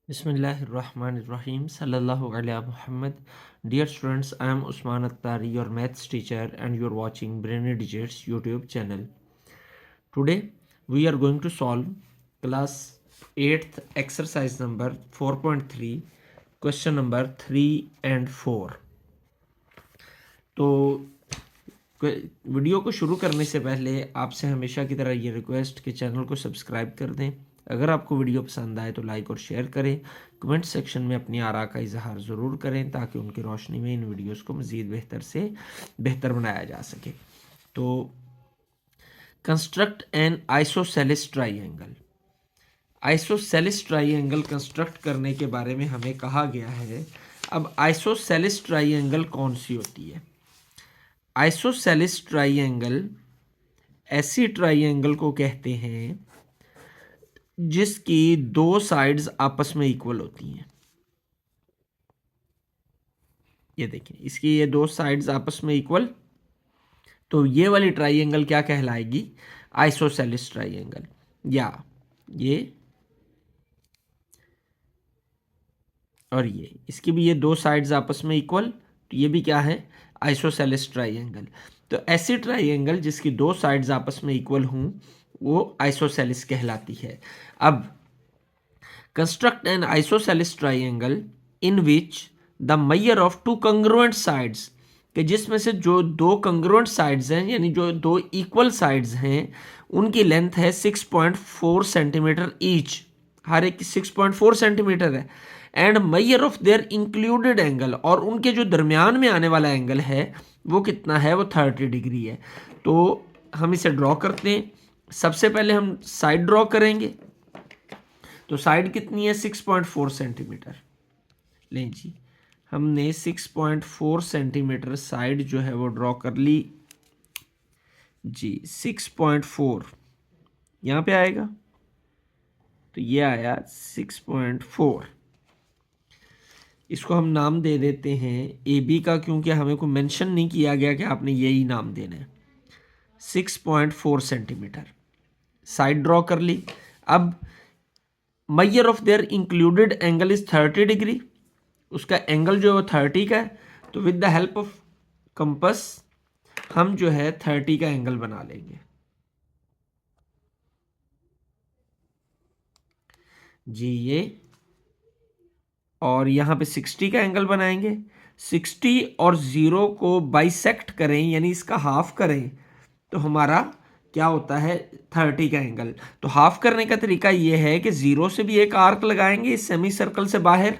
Bismillahirrahmanirrahim. Sallallahu ala Muhammad. Dear students, I am Usman Attari, your maths teacher, and you are watching Brainy Digits YouTube channel. Today, we are going to solve class 8th exercise number 4.3, question number 3 and 4. तो video को शुरू करने से पहले आपसे हमेशा की तरह ये रिक्वेस्ट कि चैनल को सब्सक्राइब कर दें। अगर आपको वीडियो पसंद आए तो लाइक और शेयर करें। कमेंट सेक्शन में अपनी आरा का इजहार ज़रूर करें ताकि उनकी रोशनी में इन वीडियोस को मज़ीद बेहतर से बेहतर बनाया जा सके। तो construct an isosceles triangle. Isosceles triangle construct करने के बारे में हमें कहा गया है। अब आइसोसेलिस ट्राइंगल कौन सी होती है? आइसोसेलिस ट्राइंगल ऐसी ट्राइंगल को कहते हैं जिसकी दो साइड्स आपस में इक्वल होती हैं। ये देखिए, इसकी ये दो साइड्स आपस में इक्वल, तो ये वाली ट्राइंगल क्या कहलाएगी? Isosceles triangle. या ये और ये, इसकी भी ये दो साइड्स आपस में इक्वल, तो ये भी क्या है? Isosceles triangle. तो ऐसी ट्राइंगल जिसकी दो साइड्स आपस में इक्वल हों वो आइसोसेलिस कहलाती है। अब construct an isosceles triangle in which the measure of two congruent sides, कि जिसमें से जो दो कंग्रुएंट साइड्स हैं यानी जो दो इक्वल साइड्स हैं उनकी लेंथ है 6.4 सेंटीमीटर ईच, हर एक की 6.4 सेंटीमीटर है। And measure of their included angle, और उनके जो दरमियान में आने वाला एंगल है वो कितना है? वो 30 डिग्री है। तो हम इसे ड्रॉ करते हैं। सबसे पहले हम साइड ड्रॉ करेंगे। तो साइड कितनी है? 6.4 सेंटीमीटर। लें जी, हमने 6.4 सेंटीमीटर साइड जो है वो ड्रॉ कर ली जी। 6.4 यहाँ पे आएगा, तो ये आया 6.4। इसको हम नाम दे देते हैं ए बी का, क्योंकि हमें को मेंशन नहीं किया गया कि आपने यही नाम देना है। 6.4 सेंटीमीटर साइड ड्रॉ कर ली। अब measure of their included angle is 30 degree, उसका एंगल जो है वो 30 का है। तो with the help of compass हम जो है 30 का एंगल बना लेंगे जी। ये और यहाँ पे 60 का एंगल बनाएंगे। 60 और 0 को बाइसेक्ट करें यानी इसका हाफ करें तो हमारा क्या होता है? 30 का एंगल। तो हाफ करने का तरीका ये है कि 0 से भी एक आर्क लगाएंगे इस सेमी सर्कल से बाहर,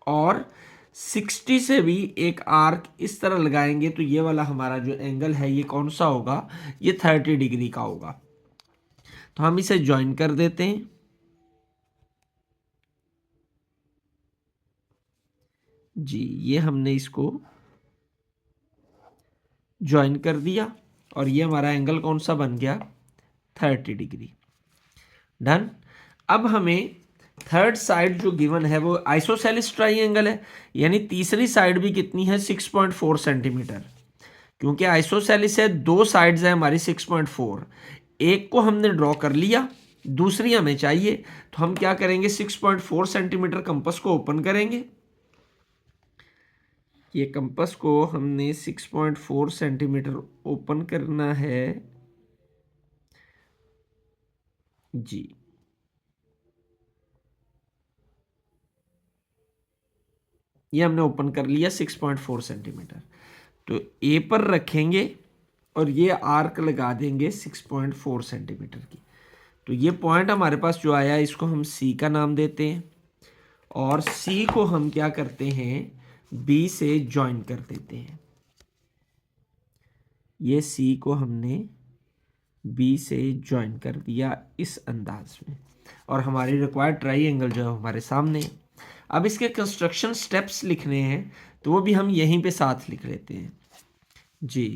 और 60 से भी एक आर्क इस तरह लगाएंगे। तो ये वाला हमारा जो एंगल है ये कौन सा होगा? ये 30 डिग्री का होगा। तो हम इसे ज्वाइन कर देते हैं जी। ये हमने इसको ज्वाइन कर दिया और ये हमारा एंगल कौन सा बन गया? 30 डिग्री। डन। अब हमें थर्ड साइड जो गिवन है वो आइसोसेलिस ट्राइंगल है, यानी तीसरी साइड भी कितनी है? 6.4 सेंटीमीटर। क्योंकि आइसोसेलिस है, दो साइड्स है हमारी 6.4। एक को हमने ड्रॉ कर लिया, दूसरी हमें चाहिए, तो हम क्या करेंगे? 6.4 सेंटीमीटर कंपास को ओपन करेंगे। ये कंपास को हमने 6.4 सेंटीमीटर ओपन करना है जी। ये हमने ओपन कर लिया 6.4 सेंटीमीटर। तो ए पर रखेंगे और ये आर्क लगा देंगे 6.4 सेंटीमीटर की। तो ये पॉइंट हमारे पास जो आया इसको हम सी का नाम देते हैं, और सी को हम क्या करते हैं? बी से ज्वाइन कर देते हैं। ये सी को हमने बी से ज्वाइन कर दिया इस अंदाज में, और हमारी रिक्वायर्ड ट्राइंगल जो है हमारे सामने है। अब इसके कंस्ट्रक्शन स्टेप्स लिखने हैं तो वो भी हम यहीं पे साथ लिख लेते हैं जी।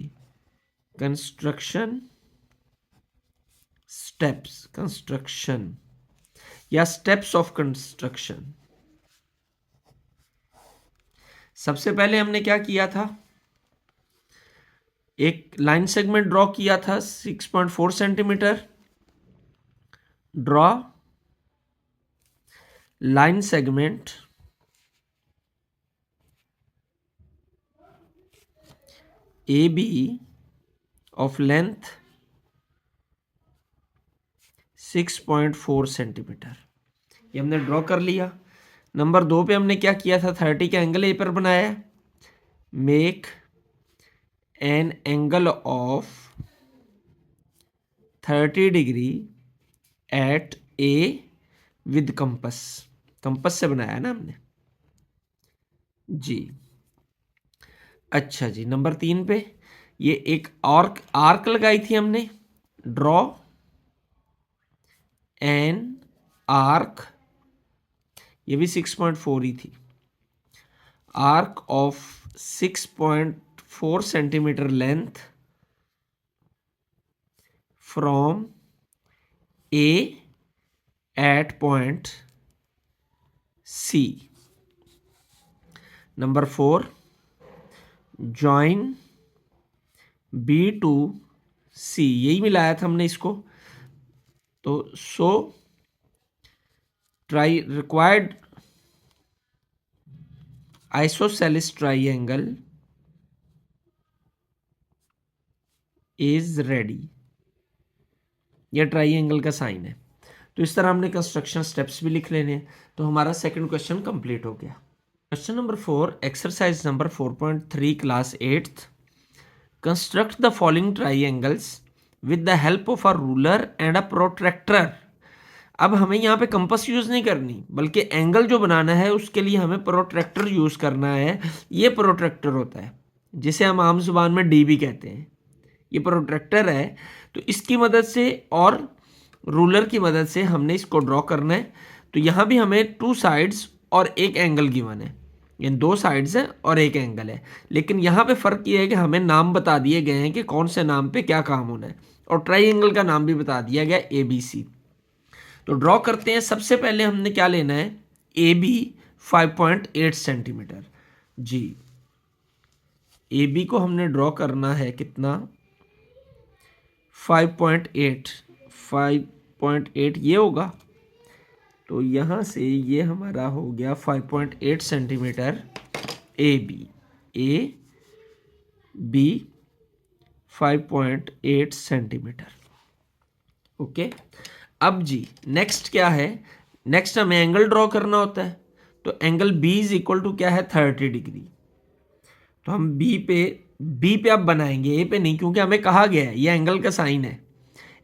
कंस्ट्रक्शन स्टेप्स, कंस्ट्रक्शन या स्टेप्स ऑफ कंस्ट्रक्शन। सबसे पहले हमने क्या किया था? एक लाइन सेगमेंट ड्रॉ किया था 6.4 centimetre. Draw line segment A B of length 6.4 centimetre, ये हमने ड्रॉ कर लिया। नंबर 2 पे हमने क्या किया था, 30 का एंगल ए पर बनाया। Make an angle of 30 degree eight A with compass, compass से बनाया है ना हमने जी। अच्छा जी, नंबर 3 पे ये एक आर्क लगाई थी हमने। ड्रॉ एन आर्क, ये भी 6.4 ही थी। Arc of 6.4 centimetre length from A at point C. Number 4 join B to C, यही मिलाया था हमने इसको। तो so try required isosceles triangle is ready, यह ट्राइंगल का साइन है। तो इस तरह हमने कंस्ट्रक्शन स्टेप्स भी लिख लेने हैं। तो हमारा सेकंड क्वेश्चन कंप्लीट हो गया। Question number 4, exercise number 4.3 class 8th, construct the following triangles with the help of a ruler and a protractor. अब हमें यहाँ पे कंपास यूज़ नहीं करनी, बल्कि एंगल जो बनाना है उसके लिए हमें प्रोट्रैक्टर यूज़ करना है। ये प्रोट्रैक्टर होता है जिसे हम आम जुबान में डी भी कहते हैं। ये प्रोट्रैक्टर है, तो इसकी मदद से और रूलर की मदद से हमने इसको ड्रॉ करना है। तो यहाँ भी हमें 2 साइड्स और एक एंगल गिवन है, ये 2 साइड्स हैं और एक एंगल है। लेकिन यहाँ पे फ़र्क ये है कि हमें नाम बता दिए गए हैं कि कौन से नाम पे क्या काम होना है, और ट्राइंगल का नाम भी बता दिया गया ABC। तो ड्रॉ करते हैं। सबसे पहले हमने क्या लेना है, AB 5.8 सेंटीमीटर जी। AB को हमने ड्रॉ करना है कितना, 5.8 ये होगा। तो यहाँ से ये हमारा हो गया 5.8 centimetre AB, AB 5.8 centimetre. Okay, अब जी नेक्स्ट क्या है, नेक्स्ट हमें एंगल ड्रॉ करना होता है। तो angle B is equal to क्या है, 30 डिग्री। तो हम B पे अब बनाएंगे, A पे नहीं, क्योंकि हमें कहा गया है ये एंगल का साइन है।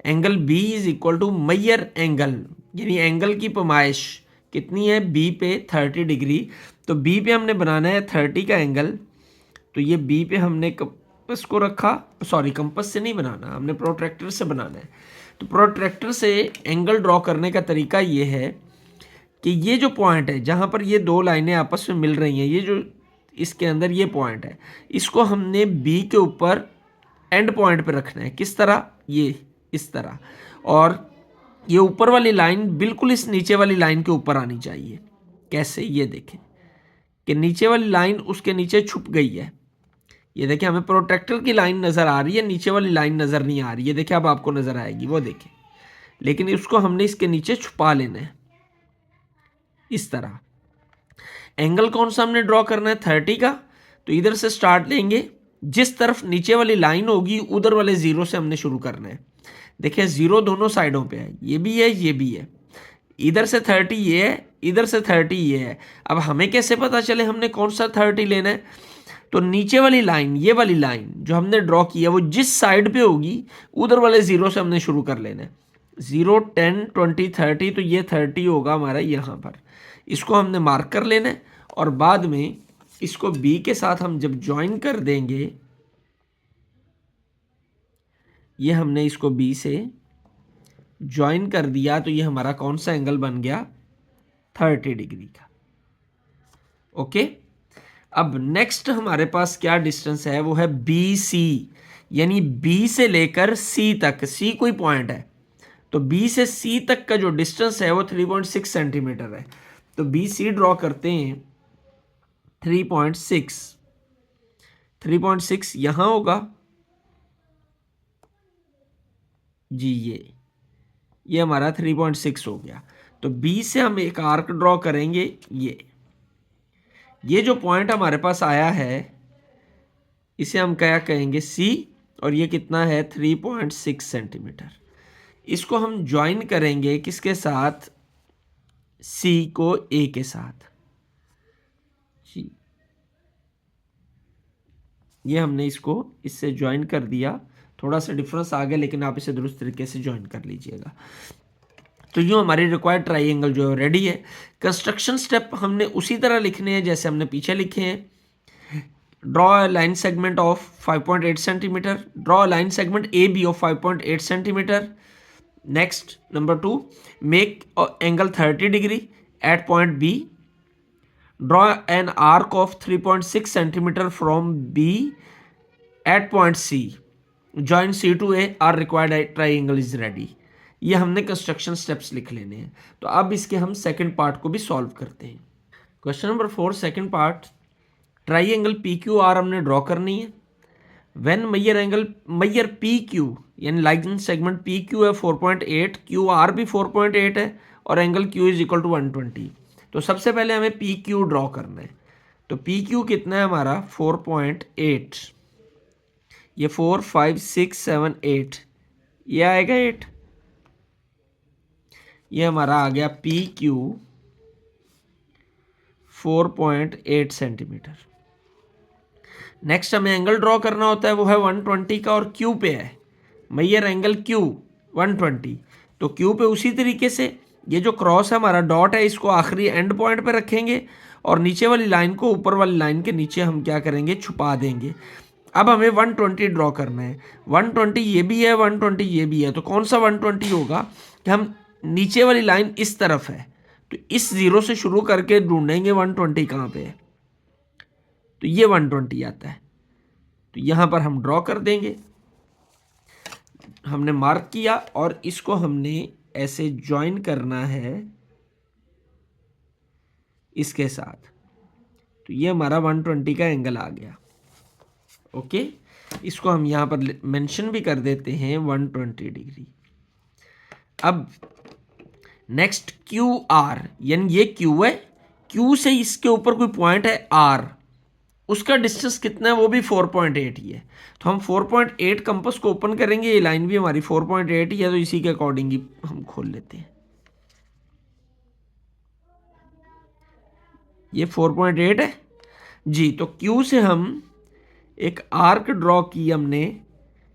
Angle B is equal to measure angle, यानी एंगल की पैमाइश कितनी है B पे, 30 डिग्री। तो B पे हमने बनाना है 30 का एंगल। तो ये B पे हमने कंपस को रखा, सॉरी कंपस से नहीं बनाना, हमने प्रोट्रैक्टर से बनाना है। तो प्रोट्रैक्टर से एंगल ड्रॉ करने का तरीका ये है कि ये जो पॉइंट है जहाँ पर ये 2 लाइनें आपस में मिल रही हैं, ये जो इसके अंदर ये पॉइंट है, इसको हमने B के ऊपर एंड पॉइंट पे रखना है। किस तरह, ये इस तरह, और ये ऊपर वाली लाइन बिल्कुल इस नीचे वाली लाइन के ऊपर आनी चाहिए। कैसे, ये देखें कि नीचे वाली लाइन उसके नीचे छुप गई है। ये देखिए हमें प्रोट्रैक्टर की लाइन नज़र आ रही है, नीचे वाली लाइन नज़र नहीं आ रही है। देखिए अब आपको नज़र आएगी, वो देखें, लेकिन उसको हमने इसके नीचे छुपा लेना है इस तरह। एंगल कौन सा हमने ड्रॉ करना है, 30 का। तो इधर से स्टार्ट लेंगे, जिस तरफ नीचे वाली लाइन होगी उधर वाले 0 से हमने शुरू करना है। देखिए 0 दोनों साइडों पे है, ये भी है ये भी है। इधर से 30 ये है, इधर से 30 ये है। अब हमें कैसे पता चले हमने कौन सा 30 लेना है। तो नीचे वाली लाइन, ये वाली लाइन जो हमने ड्रॉ की है, वो जिस साइड पे होगी उधर वाले 0 से हमने शुरू कर लेना है। 0, 10, 20, 30, तो ये 30 होगा हमारा यहाँ पर। इसको हमने मार्क कर लेना है, और बाद में इसको B के साथ हम जब ज्वाइन कर देंगे, ये हमने इसको B से ज्वाइन कर दिया, तो ये हमारा कौन सा एंगल बन गया, 30 डिग्री का। ओके, अब नेक्स्ट हमारे पास क्या डिस्टेंस है, वो है BC, यानी B से लेकर C तक, C कोई पॉइंट है, तो B से C तक का जो डिस्टेंस है वो 3.6 सेंटीमीटर है। तो BC ड्रॉ करते हैं 3.6 यहाँ होगा जी, ये हमारा 3.6 हो गया। तो बी से हम एक आर्क ड्रॉ करेंगे। ये जो पॉइंट हमारे पास आया है इसे हम क्या कहेंगे, सी, और ये कितना है 3.6 सेंटीमीटर। इसको हम ज्वाइन करेंगे किसके साथ, सी को ए के साथ। जी, ये हमने इसको इससे ज्वाइन कर दिया। थोड़ा सा डिफरेंस आ गया लेकिन आप इसे दुरुस्त तरीके से ज्वाइन कर लीजिएगा। तो यूँ हमारी रिक्वायर्ड ट्राइंगल जो है रेडी है। कंस्ट्रक्शन स्टेप हमने उसी तरह लिखने हैं जैसे हमने पीछे लिखे हैं। Draw a line segment of 5.8 centimetre, draw a line segment A B of 5.8 centimetre. Next number 2, make angle 30 degree at point B, draw an arc of 3.6 centimetre from B at point C, join C to A, our required triangle is ready. ये हमने construction steps लिख लेने हैं। तो अब इसके हम second part को भी सॉल्व करते हैं। Question number 4 second part, triangle P Q R हमने ड्रॉ करनी है। व्हेन मैयर पी क्यू यानी लाइन सेगमेंट पी क्यू है 4.8, क्यू आर भी 4.8 है और angle Q is equal to 120। तो सबसे पहले हमें पी क्यू ड्रॉ करना है। तो पी क्यू कितना है हमारा 4.8, ये 4 5 6 7 8, ये आएगा 8। ये हमारा आ गया पी क्यू 4.8 सेंटीमीटर। नेक्स्ट हमें एंगल ड्रॉ करना होता है, वो है 120 का और क्यू पे है मैयर एंगल क्यू 120। तो क्यू पे उसी तरीके से ये जो क्रॉस है हमारा डॉट है इसको आखिरी एंड पॉइंट पे रखेंगे और नीचे वाली लाइन को ऊपर वाली लाइन के नीचे हम क्या करेंगे, छुपा देंगे। अब हमें 120 ड्रॉ करना है। 120 ये भी है, 120 ये भी है। तो कौन सा 120 होगा कि हम नीचे वाली लाइन इस तरफ है तो इस जीरो से शुरू करके ढूंढेंगे 120 कहाँ पे है, तो ये 120 आता है। तो यहां पर हम ड्रॉ कर देंगे। हमने मार्क किया और इसको हमने ऐसे ज्वाइन करना है इसके साथ। तो ये हमारा 120 का एंगल आ गया। ओके, इसको हम यहां पर मेंशन भी कर देते हैं 120 डिग्री। अब नेक्स्ट क्यू आर, यानी ये क्यू है, क्यू से इसके ऊपर कोई पॉइंट है आर, उसका डिस्टेंस कितना है, वो भी 4.8 ही है। तो हम 4.8 कंपास को ओपन करेंगे, ये लाइन भी हमारी 4.8 ही है, तो इसी के अकॉर्डिंग ही हम खोल लेते हैं। ये 4.8 है जी। तो क्यू से हम एक आर्क ड्रॉ की हमने,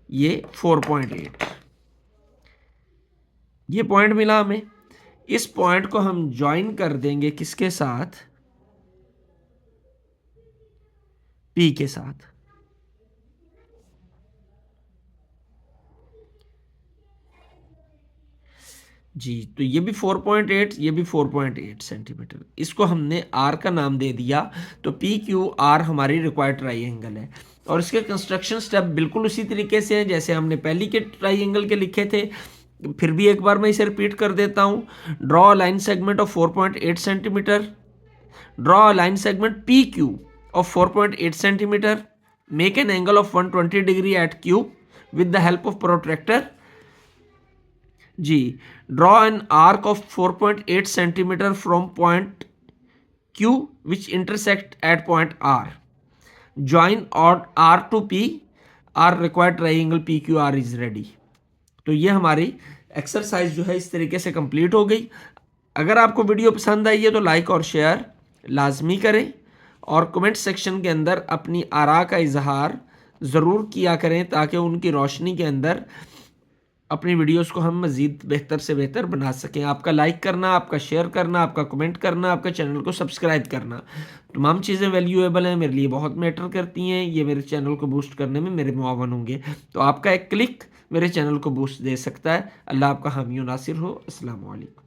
ये 4.8, ये पॉइंट मिला हमें। इस पॉइंट को हम ज्वाइन कर देंगे किसके साथ, पी के साथ। जी, तो ये भी 4.8, ये भी 4.8 सेंटीमीटर। इसको हमने आर का नाम दे दिया। तो पी क्यू आर हमारी रिक्वायर्ड ट्राइंगल है और इसके कंस्ट्रक्शन स्टेप बिल्कुल उसी तरीके से हैं जैसे हमने पहली के ट्राइंगल के लिखे थे। फिर भी एक बार मैं इसे रिपीट कर देता हूँ। Draw line segment of 4.8 centimetre, draw line segment P Q of 4.8 centimetre, make an angle of 120 degree at Q with the help of protractor. जी, draw an arc of 4.8 centimetre from point Q which intersect at point R, join और R to P, our required triangle P Q R is ready. तो ये हमारी exercise जो है इस तरीके से कंप्लीट हो गई। अगर आपको वीडियो पसंद आई है तो लाइक और शेयर लाजमी करें और कमेंट सेक्शन के अंदर अपनी आरा का इजहार ज़रूर किया करें ताकि उनकी रोशनी के अंदर अपनी वीडियोस को हम मज़ीद बेहतर से बेहतर बना सकें। आपका लाइक करना, आपका शेयर करना, आपका कमेंट करना, आपका चैनल को सब्सक्राइब करना, तमाम चीज़ें वैल्यूएबल हैं, मेरे लिए बहुत मैटर करती हैं। ये मेरे चैनल को बूस्ट करने में मेरे मुआवन होंगे। तो आपका एक क्लिक मेरे चैनल को बूस्ट दे सकता है। अल्लाह आपका हामी और नासिर हो। अस्सलाम वालेकुम।